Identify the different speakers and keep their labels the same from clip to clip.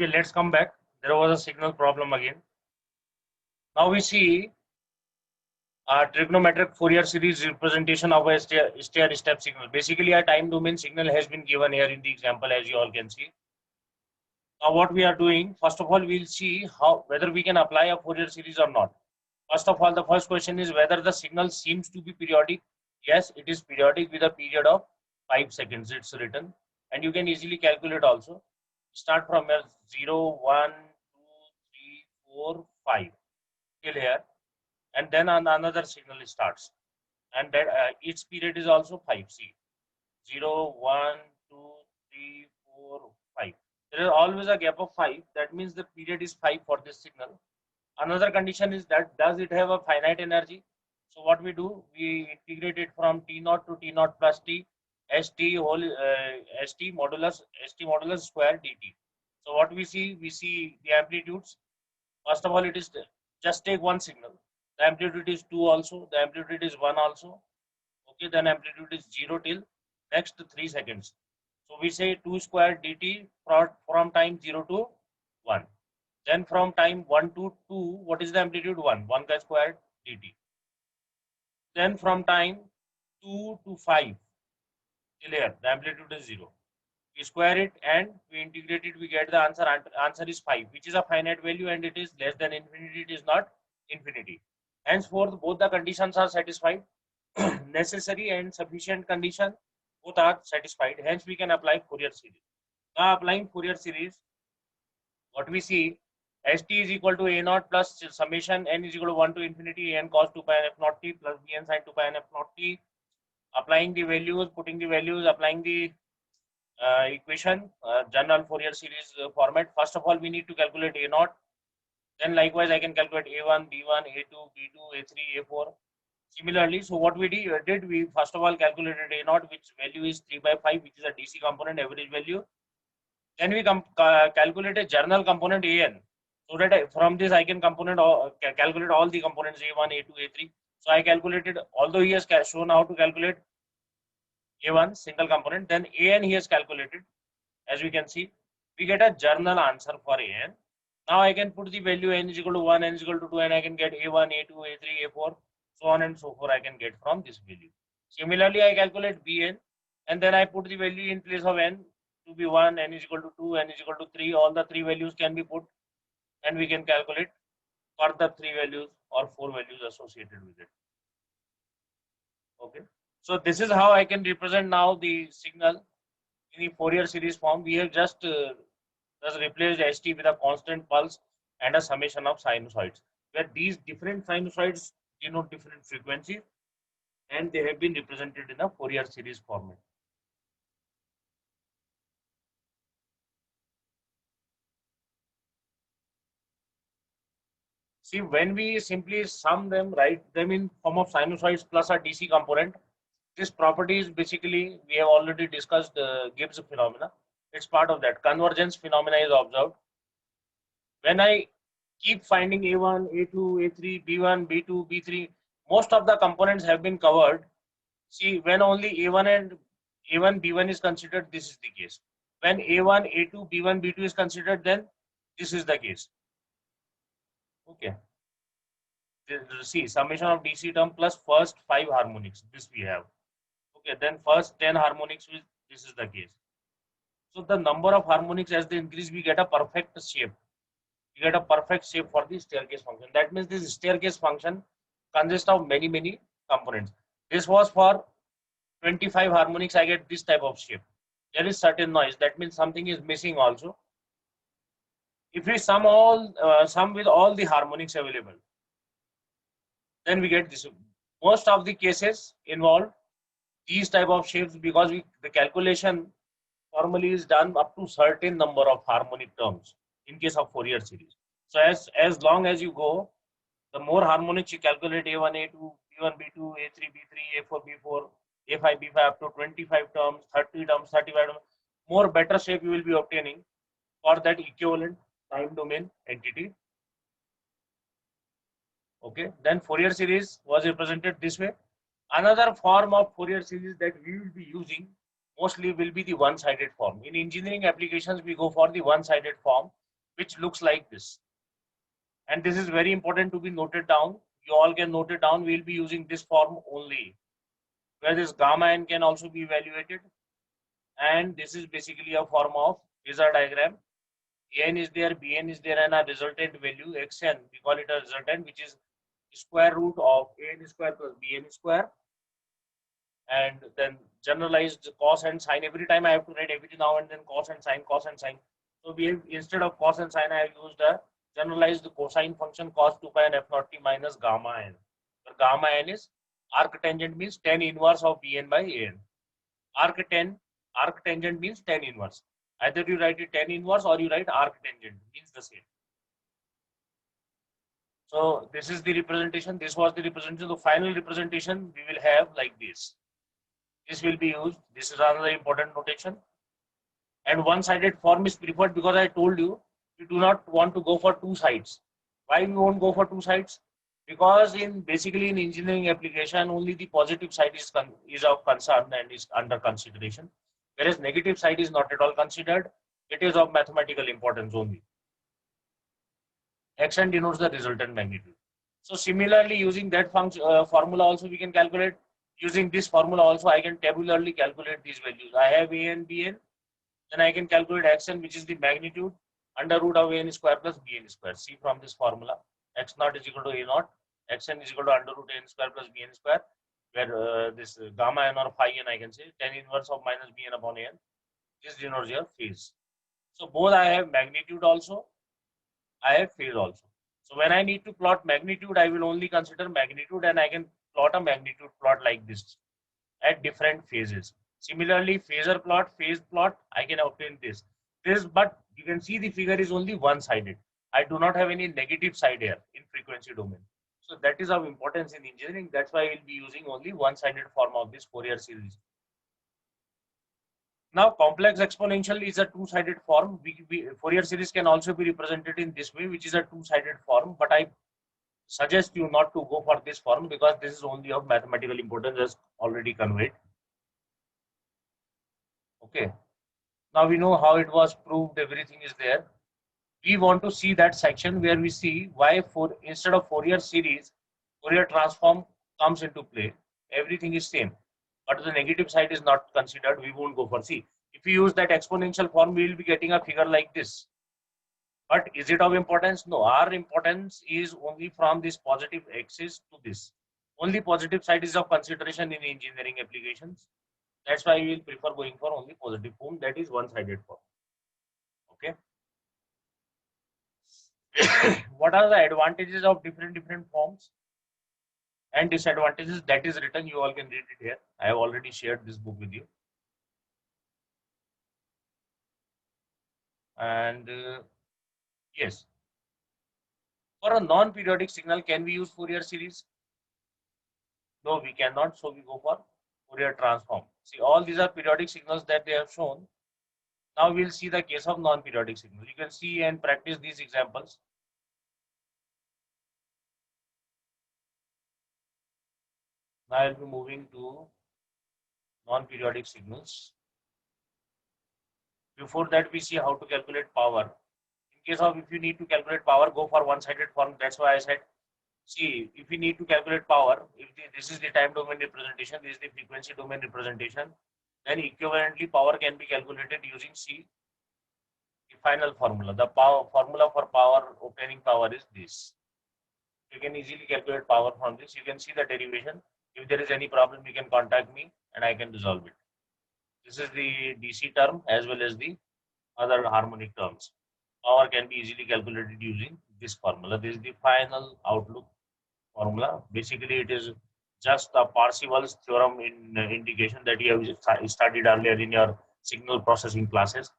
Speaker 1: Okay, let's come back. There was a signal problem again. Now we see a trigonometric Fourier series representation of a stair-step signal. Basically, a time domain signal has been given here in the example, as you all can see. Now, what we are doing, first of all, we'll see how whether we can apply a Fourier series or not. First of all, the first question is whether the signal seems to be periodic. Yes, it is periodic with a period of 5 seconds. It's written, and you can easily calculate also. Start from here 0, 1, 2, 3, 4, 5 till here, and then another signal starts, and that each period is also 5. See, 0, 1, 2, 3, 4, 5. There is always a gap of 5. That means the period is 5 for this signal. Another condition is that does it have a finite energy? So what we do, we integrate it from T naught to T naught plus T st whole st modulus square dt. So what we see the amplitudes. First of all, it is just take one signal. The amplitude is 2 also, the amplitude is 1 also. Okay, then amplitude is 0 till next 3 seconds. So we say 2 square dt from time 0 to 1. Then from time 1 to 2, what is the amplitude? 1 ka square dt. Then from time 2 to 5 till here, the amplitude is 0. We square it and we integrate it, we get the answer. Answer is 5, which is a finite value, and it is less than infinity, it is not infinity. Henceforth, both the conditions are satisfied. Necessary and sufficient condition, both are satisfied. Hence, we can apply Fourier series. Now, applying Fourier series, what we see, st is equal to a naught plus summation n is equal to 1 to infinity n cos 2 pi n f naught t plus bn sin 2 pi n f naught t. Applying the values, putting the values, applying the equation, general Fourier series format. First of all, we need to calculate a naught. Then likewise, I can calculate a1, b1, a2, b2, a3, a4. Similarly, so what we did, we first of all calculated a naught, which value is 3 by 5, which is a DC component average value. Then we calculate a general component an, so that from this I can calculate all the components a1, a2, a3. So I calculated, although he has shown how to calculate a1 single component, then an he has calculated. As we can see, we get a general answer for an. Now I can put the value n is equal to 1, n is equal to 2, and I can get a1, a2, a3, a4, so on and so forth. I can get from this value. Similarly, I calculate bn, and then I put the value in place of n to be 1, n is equal to 2, n is equal to 3. All the 3 values can be put, and we can calculate further 3 values or 4 values associated with it. Okay, so this is how I can represent now the signal in the Fourier series form. We have just replaced st with a constant pulse and a summation of sinusoids, where these different sinusoids denote different frequencies, and they have been represented in a Fourier series format. See, when we simply sum them, write them in form of sinusoids plus a DC component, this property is basically, we have already discussed Gibbs phenomena. It's part of that. Convergence phenomena is observed. When I keep finding A1, A2, A3, B1, B2, B3, most of the components have been covered. See, when only A1 and A1, B1 is considered, this is the case. When A1, A2, B1, B2 is considered, then this is the case. Okay. See, summation of DC term plus first 5 harmonics, this we have. Okay, then first 10 harmonics, this is the case. So the number of harmonics as they increase, we get a perfect shape. We get a perfect shape for the staircase function. That means this staircase function consists of many components. This was for 25 harmonics, I get this type of shape. There is certain noise. That means something is missing also. If we sum with all the harmonics available, then we get this. Most of the cases involve these type of shapes, because the calculation formally is done up to certain number of harmonic terms in case of Fourier series. So as long as you go, the more harmonics you calculate, A1, A2, B1, B2, A3, B3, A4, B4, A5, B5, up to 25 terms, 30 terms, 35 terms, more better shape you will be obtaining for that equivalent time domain entity. Okay, then Fourier series was represented this way. Another form of Fourier series that we will be using mostly will be the one-sided form. In engineering applications, we go for the one-sided form, which looks like this. And this is very important to be noted down. You all can note it down. We'll be using this form only, where this gamma n can also be evaluated. And this is basically a form of phasor diagram. An is there, Bn is there, and a resultant value xn, we call it a resultant, which is square root of An square plus Bn square. And then generalized cos and sine. Every time I have to write every now and then cos and sine, cos and sine. So we have, instead of cos and sine, I have used a generalized cosine function cos 2 pi n f naught t minus gamma n. So gamma n is arctangent, means tan inverse of Bn by An. Arctangent means tan inverse. Either you write it tan inverse or you write arctangent, means the same. So this is the representation. This was the representation. The final representation we will have like this. This will be used. This is another important notation. And one-sided form is preferred because I told you, we do not want to go for two sides. Why we won't go for two sides? Because basically in engineering application, only the positive side is of concern and is under consideration, whereas negative side is not at all considered. It is of mathematical importance only. Xn denotes the resultant magnitude. So similarly, using that formula also we can calculate. Using this formula also, I can tabularly calculate these values. I have An, Bn, then I can calculate Xn, which is the magnitude under root of An square plus Bn square. See from this formula, X naught is equal to A naught, Xn is equal to under root N square plus Bn square, where this gamma n or phi n, I can say tan inverse of minus Bn upon An. This denotes your phase. So both I have magnitude also, I have phase also. So when I need to plot magnitude, I will only consider magnitude, and I can plot a magnitude plot like this at different phases. Similarly, phasor plot, phase plot, I can obtain this. But you can see the figure is only one-sided. I do not have any negative side here in frequency domain. So that is of importance in engineering. That's why we'll be using only one-sided form of this Fourier series. Now, complex exponential is a two-sided form. Fourier series can also be represented in this way, which is a two-sided form. But I suggest you not to go for this form because this is only of mathematical importance, as already conveyed. Okay. Now we know how it was proved. Everything is there. We want to see that section where we see why instead of Fourier series, Fourier transform comes into play. Everything is same, but the negative side is not considered. We won't go for C. If we use that exponential form, we will be getting a figure like this. But is it of importance? No. Our importance is only from this positive axis to this. Only positive side is of consideration in engineering applications. That's why we will prefer going for only positive form. That is one-sided form. Okay. What are the advantages of different forms and disadvantages? That is written. You all can read it here. I have already shared this book with you. And yes, for a non-periodic signal, can we use Fourier series? No, we cannot. So we go for Fourier transform. See, all these are periodic signals that they have shown. Now we'll see the case of non-periodic signal. You can see and practice these examples. Now I'll be moving to non-periodic signals. Before that, we see how to calculate power. In case of if you need to calculate power, go for one-sided form. That's why I said, see, if you need to calculate power, if this is the time domain representation, this is the frequency domain representation, then equivalently power can be calculated using C, the final formula. The formula for power, obtaining power is this. You can easily calculate power from this. You can see the derivation. If there is any problem, you can contact me and I can resolve it. This is the DC term as well as the other harmonic terms. Power can be easily calculated using this formula. This is the final outlook formula. Basically, it is just a Parseval's theorem in indication that you have studied earlier in your signal processing classes.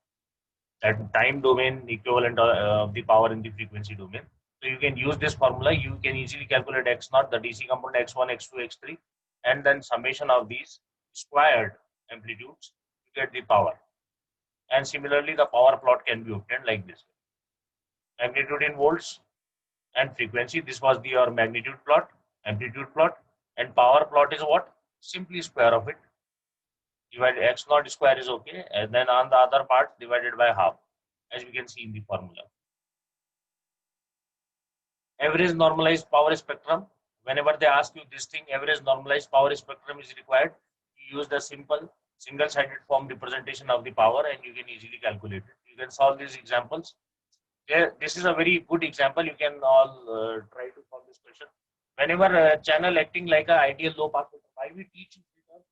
Speaker 1: That time domain equivalent of the power in the frequency domain. So you can use this formula. You can easily calculate X naught, the DC component X1, X2, X3, and then summation of these squared amplitudes to get the power. And similarly, the power plot can be obtained like this. Magnitude in volts and frequency. This was your magnitude plot, amplitude plot, and power plot is what? Simply square of it. Divide X naught square is okay, and then on the other part divided by half, as we can see in the formula. average normalized power spectrum. Whenever they ask you this thing, average normalized power spectrum is required. You use the simple single-sided form representation of the power, and you can easily calculate it. You can solve these examples. There, this is a very good example. You can all try to solve this question. Whenever a channel acting like an ideal low pass filter, why we teach filters?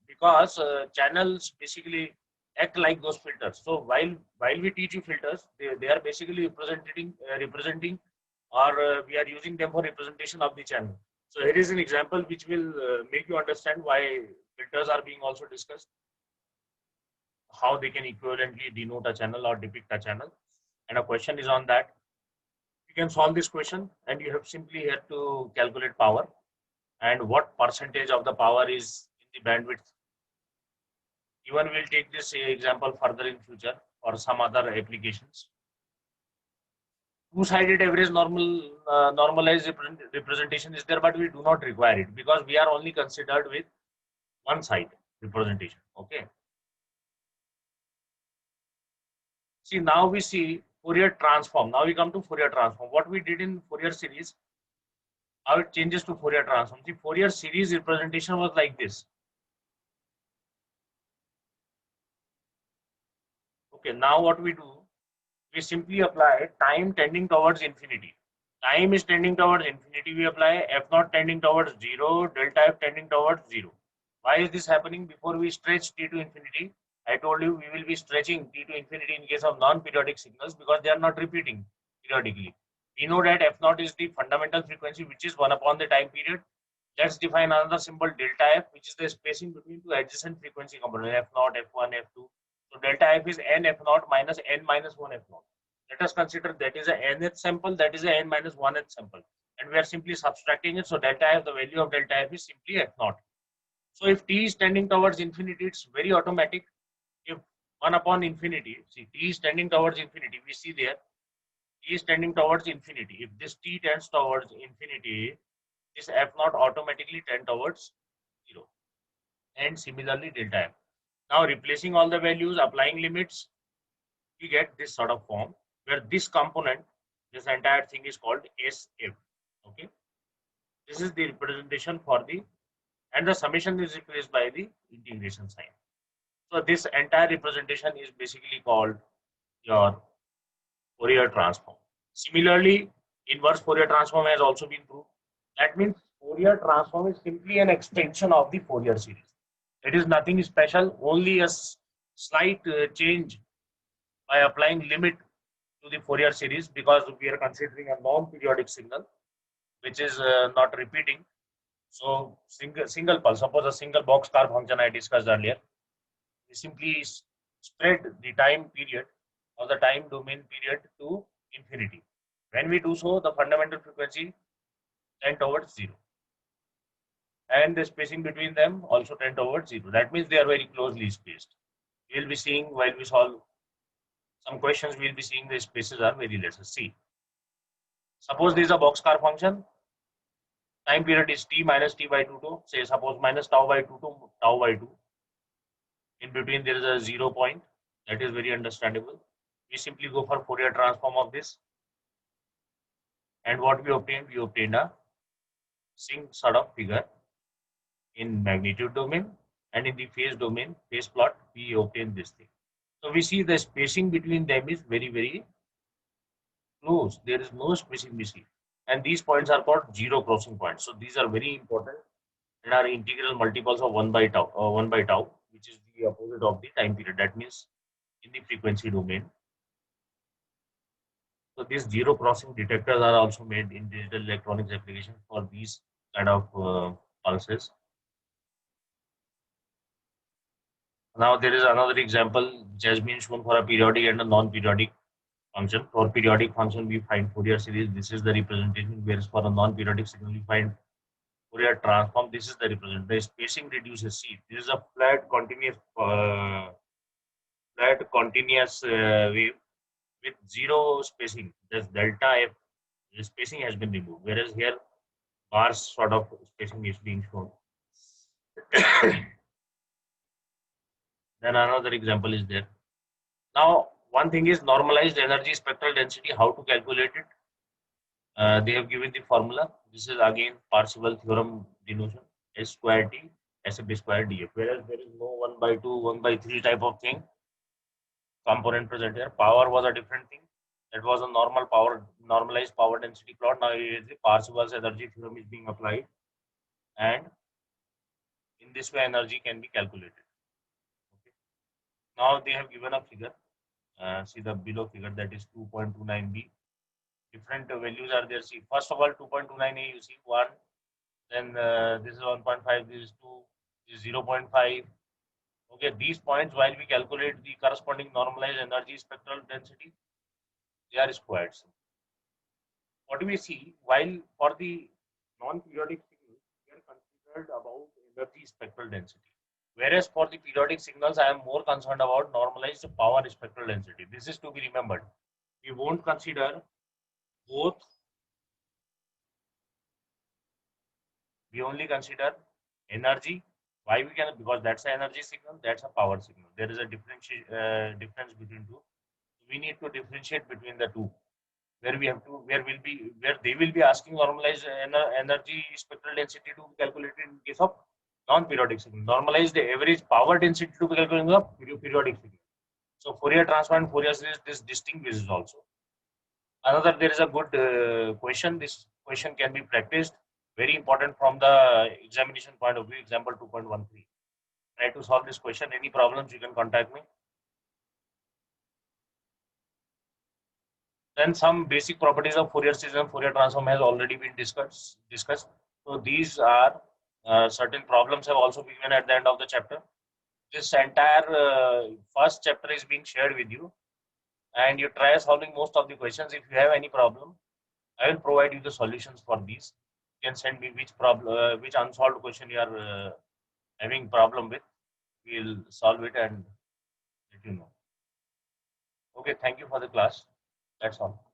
Speaker 1: Because channels basically act like those filters. So while we teach you filters, they are basically representing, or we are using them for representation of the channel. So here is an example which will make you understand why filters are being also discussed, how they can equivalently denote a channel or depict a channel. And a question is on that. You can solve this question, and you have simply here to calculate power and what percentage of the power is in the bandwidth. Even we'll take this example further in future for some other applications. Two-sided average normalized representation is there, but we do not require it because we are only considered with one side representation. Okay. See, now we see Fourier transform. Now we come to Fourier transform. What we did in Fourier series, how it changes to Fourier transform. The Fourier series representation was like this. Okay, now what we do, we simply apply time tending towards infinity. Time is tending towards infinity, we apply f naught tending towards 0, delta f tending towards 0. Why is this happening? Before we stretch t to infinity, I told you we will be stretching t to infinity in case of non-periodic signals because they are not repeating periodically. We know that f naught is the fundamental frequency, which is 1 upon the time period. Let's define another symbol delta f, which is the spacing between two adjacent frequency components, f naught, f1, f2. So delta f is n f naught minus n minus 1 f naught. Let us consider that is a nth sample, that is a n minus 1th sample, and we are simply subtracting it. So delta f, the value of delta f is simply f naught. So if t is tending towards infinity, it's very automatic. If 1 upon infinity, see t is tending towards infinity, we see there t is tending towards infinity. If this t tends towards infinity, this f naught automatically tend towards 0, and similarly delta f. Now replacing all the values, applying limits, we get this sort of form where this component, this entire thing is called SF. Okay, this is the representation for the, and the summation is replaced by the integration sign. So this entire representation is basically called your Fourier transform. Similarly, inverse Fourier transform has also been proved. That means Fourier transform is simply an extension of the Fourier series. It is nothing special, only a slight change by applying limit to the Fourier series because we are considering a non-periodic signal which is not repeating. So single pulse, suppose a single boxcar function I discussed earlier, we simply spread the time period or the time domain period to infinity. When we do so, the fundamental frequency tend towards 0, and the spacing between them also tend towards 0. That means they are very closely spaced. We will be seeing while we solve some questions, we will be seeing the spaces are very less. See, suppose there is a boxcar function, time period is t minus t by 2 to, say suppose minus tau by 2 to tau by 2. In between there is a 0 point, that is very understandable. We simply go for Fourier transform of this, and what we obtained a sync sort of figure in magnitude domain, and in the phase domain, phase plot, we obtain this thing. So we see the spacing between them is very, very close. There is no spacing we see. And these points are called zero crossing points. So these are very important and are integral multiples of 1 by tau, which is the opposite of the time period. That means in the frequency domain. So these zero crossing detectors are also made in digital electronics applications for these kind of pulses. Now there is another example which has been shown for a periodic and a non-periodic function. For periodic function, we find Fourier series. This is the representation. Whereas for a non-periodic signal, we find Fourier transform. This is the representation. The spacing reduces. See, this is a flat continuous wave with zero spacing. This delta f, the spacing has been removed. Whereas here, bars sort of spacing is being shown. Then another example is there. Now, one thing is normalized energy spectral density, how to calculate it. They have given the formula. This is again Parseval theorem denotation, S square T, SFB square DF. Whereas there is no 1 by 2, 1 by 3 type of thing component present here. Power was a different thing. That was a normal power, normalized power density plot. Now the Parseval's energy theorem is being applied, and in this way energy can be calculated. Okay. Now they have given a figure. See the below figure, that is 2.29b. Different values are there. See, first of all, 2.29a, you see 1, then this is 1.5, this is 2, this is 0.5. Okay, these points, while we calculate the corresponding normalized energy spectral density, they are squared. What do we see? While for the non-periodic signals, we are considered about energy spectral density. Whereas for the periodic signals, I am more concerned about normalized power spectral density. This is to be remembered. We won't consider both. We only consider energy. Why we can? Because that's an energy signal, that's a power signal. There is a difference between two. We need to differentiate between the two. Where we have to, where they will be asking normalized energy spectral density to be calculated in case of non-periodic signal. Normalized average power density to be calculated in the periodic signal. So Fourier transform and Fourier series, this distinguishes also. Another, there is a good question. This question can be practiced. Very important from the examination point of view. Example 2.13. Try to solve this question. Any problems, you can contact me. Then some basic properties of Fourier series and Fourier transform has already been discussed. So these are certain problems have also been given at the end of the chapter. This entire first chapter is being shared with you, and you try solving most of the questions. If you have any problem, I will provide you the solutions for these. You can send me which problem, which unsolved question you are having problem with. We'll solve it and let you know. Okay, thank you for the class. That's all.